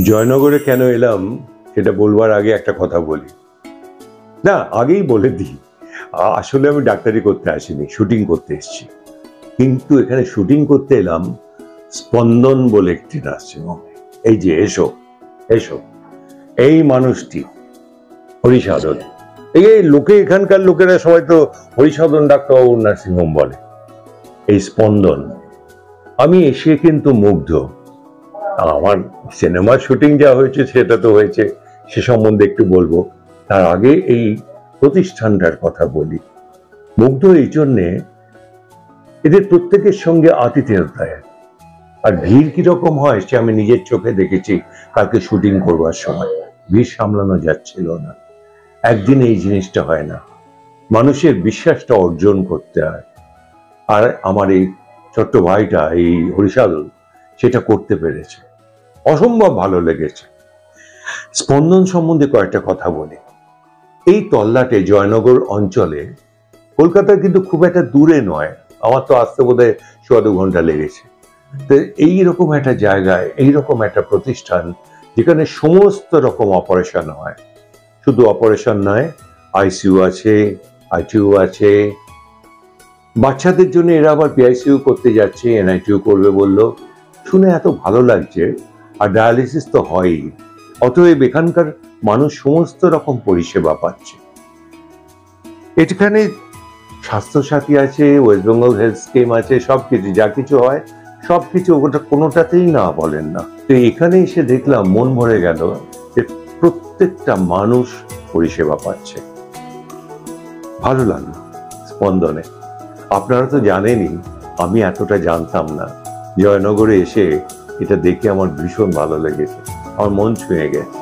জয়নগরে কেন এলাম সেটা বলবার আগে একটা কথা বলি, না আগেই বলে দিই, আসলে আমি ডাক্তারি করতে আসিনি, শুটিং করতে এসেছি। কিন্তু এখানে শুটিং করতে এলাম স্পন্দন বলে একটি নার্সিংহোমে। এই যে এসো এসো, এই মানুষটি হরিসাধন। এই লোকে, এখানকার লোকেরা সবাই তো হরিসাধন ডাক্তারবাবুর নার্সিংহোম বলে। এই স্পন্দন, আমি এসে কিন্তু মুগ্ধ। আমার সিনেমার শুটিং যা হয়েছে সেটা তো হয়েছে, সে সম্বন্ধে একটু বলবো। তার আগে এই প্রতিষ্ঠানটার কথা বলি। মুগ্ধ এই জন্যে, এদের প্রত্যেকের সঙ্গে আতিথেয়তায় আর ভিড় কিরকম হয় সে আমি নিজের চোখে দেখেছি। কালকে শুটিং করবার সময় ভিড় সামলানো যাচ্ছিল না। একদিন এই জিনিসটা হয় না, মানুষের বিশ্বাসটা অর্জন করতে হয়। আর আমার এই ছোট্ট ভাইটা এই হরিসাধন সেটা করতে পেরেছে, অসম্ভব ভালো লেগেছে। স্পন্দন সম্বন্ধে কয়েকটা কথা বলি। এই তল্লাটে জয়নগর অঞ্চলে, কলকাতার কিন্তু খুব একটা দূরে নয়, আমার তো আসতে বোধহয় ১.৫ ঘন্টা লেগেছে। তো এইরকম একটা জায়গায় এইরকম একটা প্রতিষ্ঠান যেখানে সমস্ত রকম অপারেশন হয়, শুধু অপারেশন নয়, আইসিইউ আছে, আইটিইউ আছে। বাচ্চাদের জন্য এরা আবার পিআইসিইউ করতে যাচ্ছে, এনআইটিইউ করবে বললো, শুনে এত ভালো লাগছে। আর ডায়ালিসিস তো হয়ই। অতএব এখানকার মানুষ সমস্ত রকম পরিষেবা পাচ্ছে। এখানে স্বাস্থ্যসাথী আছে, ওয়েস্ট বেঙ্গল হেলথ স্কিম আছে, সবকিছু যা কিছু হয় সবকিছু, ওটা কোনোটাতেই না বলেন না। তো এখানে এসে দেখলাম, মন ভরে গেল যে প্রত্যেকটা মানুষ পরিষেবা পাচ্ছে। ভালো লাগলো স্পন্দনে। আপনারা তো জানেনই, আমি এতটা জানতাম না। জয়নগরে এসে এটা দেখে আমার ভীষণ ভালো লেগেছে, আমার মন ছুঁয়ে গেছে।